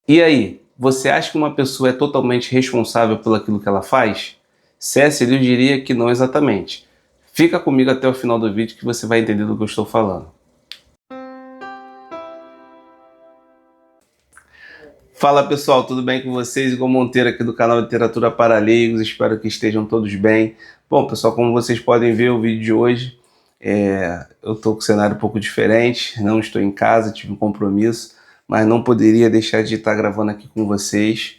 E aí, você acha que uma pessoa é totalmente responsável por aquilo que ela faz? C.S. Lewis diria que não exatamente. Fica comigo até o final do vídeo que você vai entender do que eu estou falando. Fala pessoal, tudo bem com vocês? Igor Monteiro aqui do canal Literatura para Leigos, espero que estejam todos bem. Bom pessoal, como vocês podem ver o vídeo de hoje, eu estou com um cenário um pouco diferente, não estou em casa, tive um compromisso, mas não poderia deixar de estar gravando aqui com vocês,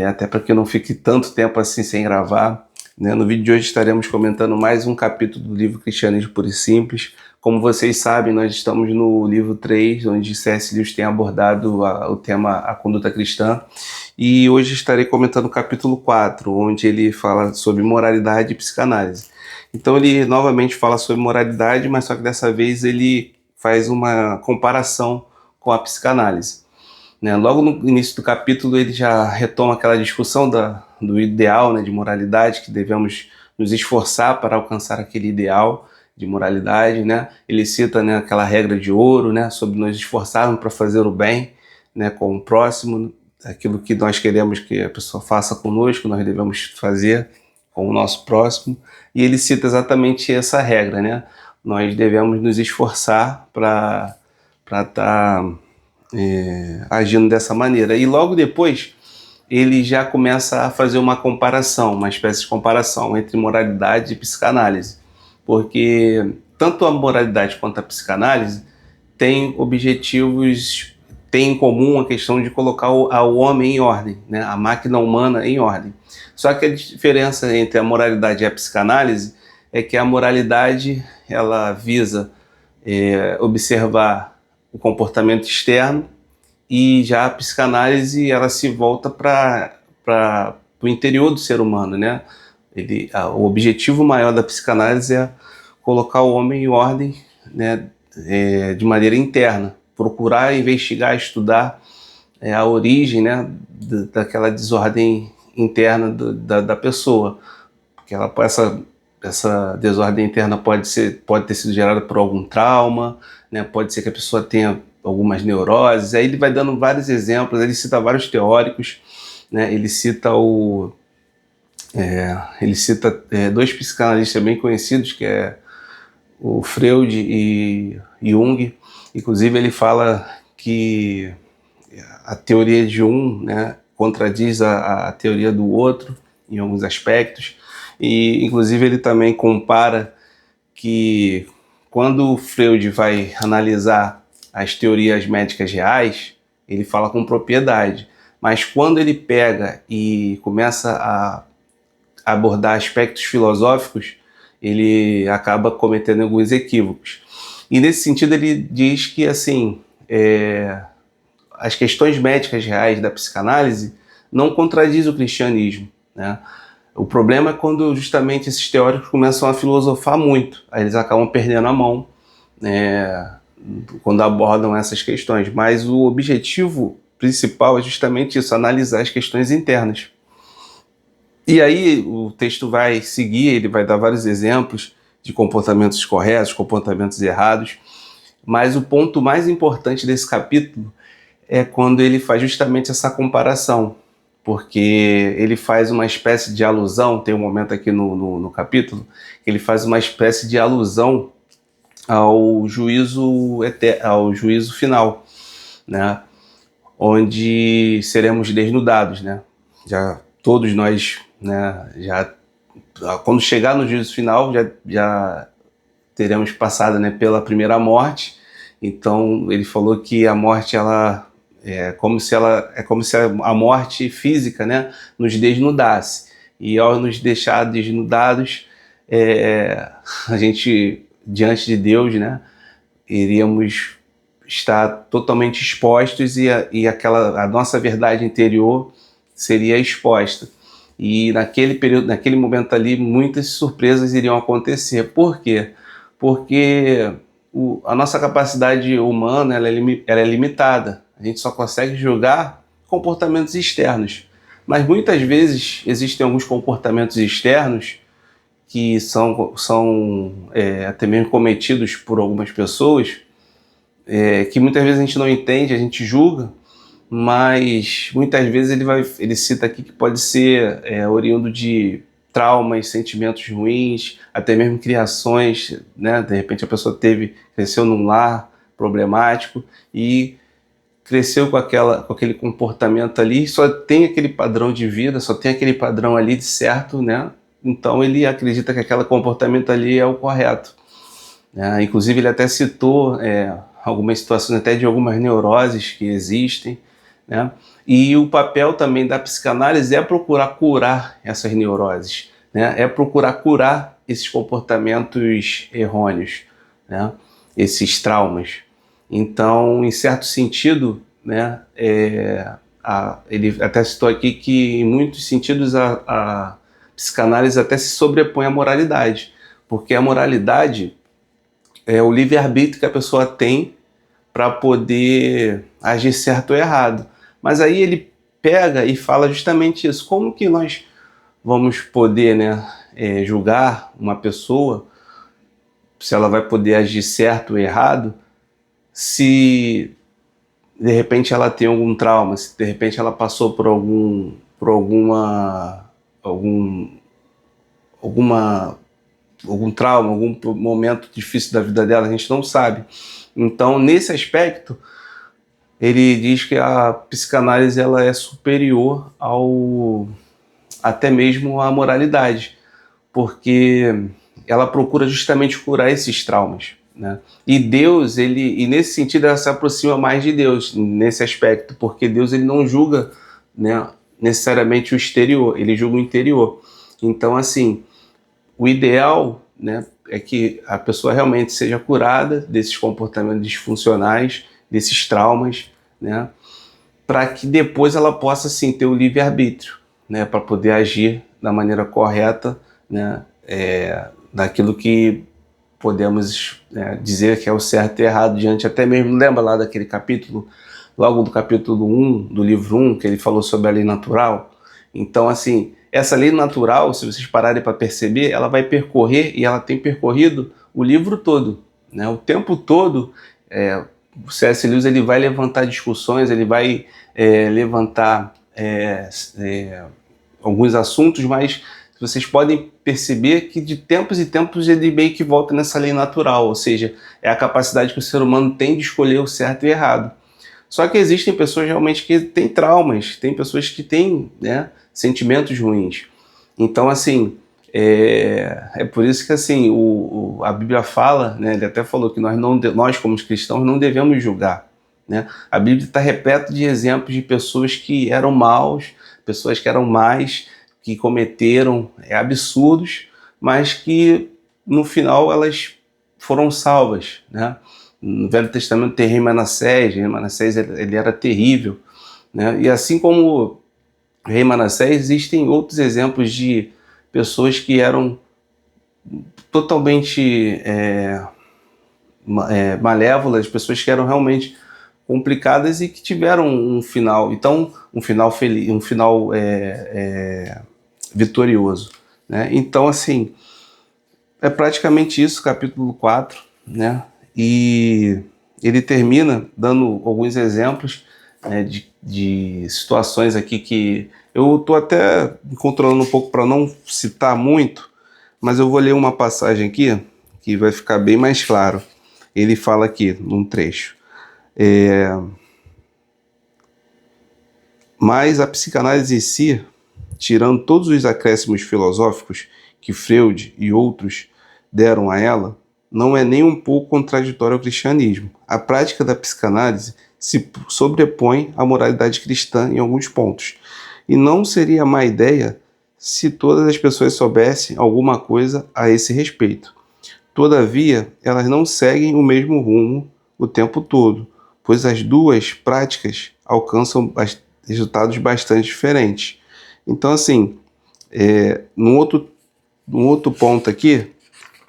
até para que eu não fique tanto tempo assim sem gravar. No vídeo de hoje estaremos comentando mais um capítulo do livro Cristianismo Puro e Simples. Como vocês sabem, nós estamos no livro 3, onde C.S. Lewis tem abordado o tema A Conduta Cristã. E hoje estarei comentando o capítulo 4, onde ele fala sobre moralidade e psicanálise. Então ele novamente fala sobre moralidade, mas só que dessa vez ele faz uma comparação com a psicanálise. Logo no início do capítulo ele já retoma aquela discussão do ideal, de moralidade, que devemos nos esforçar para alcançar aquele ideal de moralidade. Ele cita aquela regra de ouro, sobre nos esforçarmos para fazer o bem com o próximo, aquilo que nós queremos que a pessoa faça conosco, nós devemos fazer com o nosso próximo. E ele cita exatamente essa regra, nós devemos nos esforçar para estar agindo dessa maneira. E logo depois ele já começa a fazer uma comparação, uma espécie de comparação entre moralidade e psicanálise, porque tanto a moralidade quanto a psicanálise têm objetivos, têm em comum a questão de colocar o homem em ordem, a máquina humana em ordem. Só que a diferença entre a moralidade e a psicanálise é que a moralidade ela visa observar o comportamento externo, e já a psicanálise ela se volta para o interior do ser humano, o objetivo maior da psicanálise é colocar o homem em ordem, de maneira interna, procurar investigar, estudar a origem daquela desordem interna da pessoa, porque essa desordem interna pode ter sido gerada por algum trauma, pode ser que a pessoa tenha algumas neuroses. Aí ele vai dando vários exemplos, ele cita vários teóricos, ele cita dois psicanalistas bem conhecidos, que é o Freud e Jung. Inclusive ele fala que a teoria de um contradiz a teoria do outro em alguns aspectos, e inclusive ele também compara que quando o Freud vai analisar as teorias médicas reais, ele fala com propriedade, mas quando ele pega e começa a abordar aspectos filosóficos, ele acaba cometendo alguns equívocos. E nesse sentido ele diz que assim, as questões médicas reais da psicanálise não contradizem o cristianismo, O problema é quando justamente esses teóricos começam a filosofar muito, aí eles acabam perdendo a mão, quando abordam essas questões. Mas o objetivo principal é justamente isso, analisar as questões internas. E aí o texto vai seguir, ele vai dar vários exemplos de comportamentos corretos, comportamentos errados, mas o ponto mais importante desse capítulo é quando ele faz justamente essa comparação, porque ele faz uma espécie de alusão, tem um momento aqui no capítulo, que ele faz uma espécie de alusão ao juízo final, onde seremos desnudados, Já todos nós, já quando chegar no juízo final, já teremos passado, pela primeira morte. Então ele falou que a morte é como se a morte física, nos desnudasse, e ao nos deixar desnudados, a gente diante de Deus, iríamos estar totalmente expostos, e a nossa verdade interior seria exposta. E naquele período, naquele momento ali, muitas surpresas iriam acontecer. Por quê? Porque a nossa capacidade humana ela é limitada. A gente só consegue julgar comportamentos externos. Mas muitas vezes existem alguns comportamentos externos que são até mesmo cometidos por algumas pessoas, que muitas vezes a gente não entende, a gente julga, mas muitas vezes ele cita aqui que pode ser oriundo de traumas, sentimentos ruins, até mesmo criações, né? De repente a pessoa cresceu num lar problemático e cresceu com aquele comportamento ali, só tem aquele padrão de vida, só tem aquele padrão ali de certo, né? Então ele acredita que aquele comportamento ali é o correto. Inclusive ele até citou algumas situações até de algumas neuroses que existem, né? E o papel também da psicanálise é procurar curar essas neuroses, né? É procurar curar esses comportamentos errôneos, né? Esses traumas. Então, em certo sentido, né, ele até citou aqui que em muitos sentidos a psicanálise até se sobrepõe à moralidade, porque a moralidade é o livre-arbítrio que a pessoa tem para poder agir certo ou errado. Mas aí ele pega e fala justamente isso. Como que nós vamos poder, né, julgar uma pessoa, se ela vai poder agir certo ou errado, se de repente ela tem algum trauma, se de repente ela passou por algum trauma, algum momento difícil da vida dela, a gente não sabe. Então, nesse aspecto, ele diz que a psicanálise ela é superior até mesmo à moralidade, porque ela procura justamente curar esses traumas, né? E Deus, e nesse sentido, ela se aproxima mais de Deus nesse aspecto, porque Deus ele não julga, né, necessariamente o exterior, ele julga o interior. Então, assim, o ideal, né, é que a pessoa realmente seja curada desses comportamentos disfuncionais, desses traumas, né, para que depois ela possa sim ter o livre-arbítrio, né, para poder agir da maneira correta, né, daquilo que podemos dizer que é o certo e errado diante, até mesmo, lembra lá daquele capítulo, logo do capítulo 1, do livro 1, que ele falou sobre a lei natural? Então, assim, essa lei natural, se vocês pararem para perceber, ela vai percorrer, e ela tem percorrido o livro todo, né? O tempo todo, o C.S. Lewis ele vai levantar discussões, ele vai levantar alguns assuntos, mas vocês podem perceber que de tempos em tempos ele meio que volta nessa lei natural, ou seja, é a capacidade que o ser humano tem de escolher o certo e o errado. Só que existem pessoas realmente que têm traumas, tem pessoas que têm, né, sentimentos ruins. Então, assim, é por isso que assim, a Bíblia fala, né, ele até falou que nós como cristãos não devemos julgar, né? A Bíblia está repleta de exemplos de pessoas que eram maus, pessoas que eram más, que cometeram absurdos, mas que no final elas foram salvas, né? No Velho Testamento tem rei Manassés ele era terrível, né? E assim como o rei Manassés, existem outros exemplos de pessoas que eram totalmente malévolas, pessoas que eram realmente complicadas e que tiveram um final, então um final feliz, um final vitorioso, né? Então, assim, é praticamente isso, capítulo 4, né? E ele termina dando alguns exemplos de situações aqui que eu estou até me controlando um pouco para não citar muito, mas eu vou ler uma passagem aqui que vai ficar bem mais claro. Ele fala aqui num trecho. Mas a psicanálise em si, tirando todos os acréscimos filosóficos que Freud e outros deram a ela, não é nem um pouco contraditória ao cristianismo. A prática da psicanálise se sobrepõe à moralidade cristã em alguns pontos. E não seria má ideia se todas as pessoas soubessem alguma coisa a esse respeito. Todavia, elas não seguem o mesmo rumo o tempo todo, pois as duas práticas alcançam resultados bastante diferentes. Então, assim, num outro ponto aqui,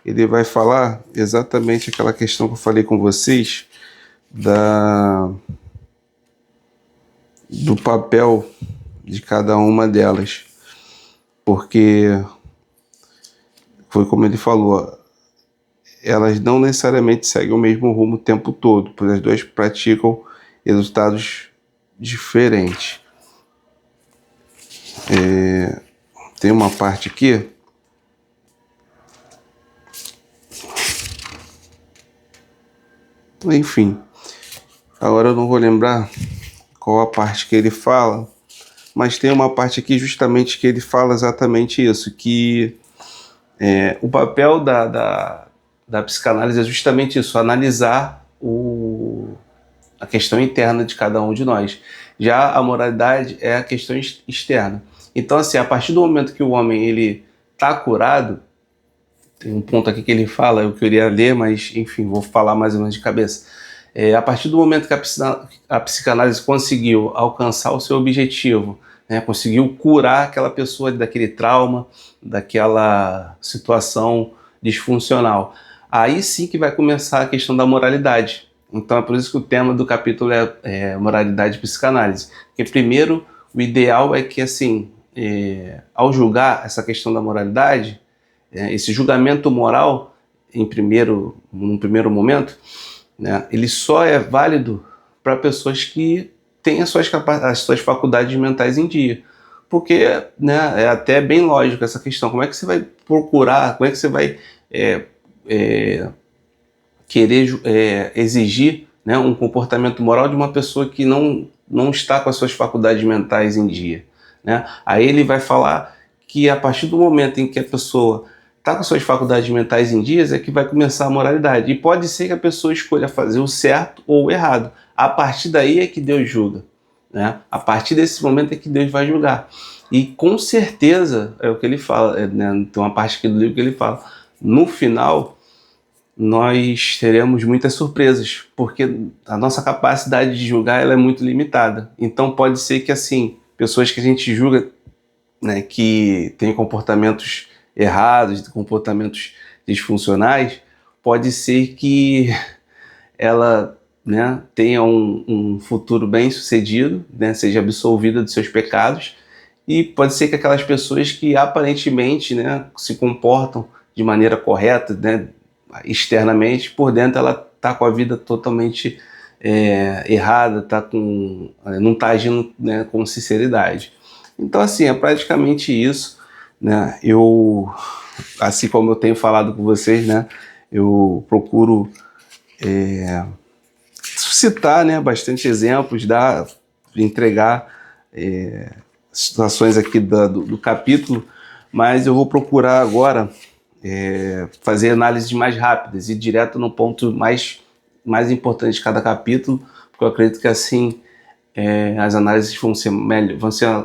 ele vai falar exatamente aquela questão que eu falei com vocês do papel de cada uma delas, porque foi como ele falou, elas não necessariamente seguem o mesmo rumo o tempo todo, pois as duas praticam resultados diferente. Tem uma parte aqui. Enfim, agora eu não vou lembrar qual a parte que ele fala, mas tem uma parte aqui justamente que ele fala exatamente isso, que o papel da psicanálise é justamente isso, analisar a questão interna de cada um de nós. Já a moralidade é a questão externa. Então, assim, a partir do momento que o homem ele está curado, tem um ponto aqui que ele fala, eu queria ler, mas enfim, vou falar mais ou menos de cabeça. A partir do momento que a psicanálise conseguiu alcançar o seu objetivo, né, conseguiu curar aquela pessoa daquele trauma, daquela situação disfuncional, aí sim que vai começar a questão da moralidade. Então é por isso que o tema do capítulo é moralidade e psicanálise. Porque primeiro, o ideal é que, assim, ao julgar essa questão da moralidade, esse julgamento moral, num primeiro momento, né, ele só é válido para pessoas que têm as suas faculdades mentais em dia. Porque, né, é até bem lógico essa questão. Como é que você vai procurar, como é que você vai querer exigir, né, um comportamento moral de uma pessoa que não está com as suas faculdades mentais em dia, né? Aí ele vai falar que a partir do momento em que a pessoa está com suas faculdades mentais em dias é que vai começar a moralidade. E pode ser que a pessoa escolha fazer o certo ou o errado. A partir daí é que Deus julga, né? A partir desse momento é que Deus vai julgar. E com certeza, é o que ele fala, né? Tem uma parte aqui do livro que ele fala, no final nós teremos muitas surpresas, porque a nossa capacidade de julgar ela é muito limitada. Então pode ser que, assim, pessoas que a gente julga, né, que têm comportamentos errados, comportamentos disfuncionais, pode ser que ela, né, tenha um futuro bem sucedido, né, seja absolvida dos seus pecados, e pode ser que aquelas pessoas que aparentemente, né, se comportam de maneira correta, né, externamente, por dentro ela está com a vida totalmente errada, não está agindo, né, com sinceridade. Então, assim, é praticamente isso, né? Eu, assim como eu tenho falado com vocês, né, eu procuro citar, né, bastante exemplos, entregar situações aqui do capítulo, mas eu vou procurar agora fazer análises mais rápidas e direto no ponto mais importante de cada capítulo, porque eu acredito que assim as análises vão ser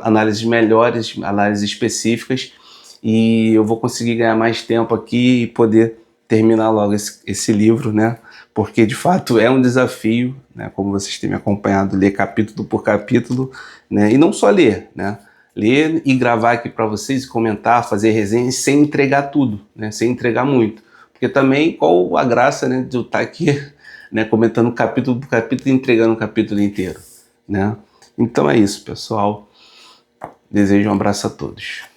análises melhores, análises específicas, e eu vou conseguir ganhar mais tempo aqui e poder terminar logo esse livro, né? Porque de fato é um desafio, né? Como vocês têm me acompanhado, ler capítulo por capítulo, né? E não só ler, né? Ler e gravar aqui para vocês, comentar, fazer resenha sem entregar tudo, né? Sem entregar muito. Porque também qual a graça, né, de eu estar aqui, né, comentando capítulo por capítulo e entregando um capítulo inteiro, né? Então é isso, pessoal. Desejo um abraço a todos.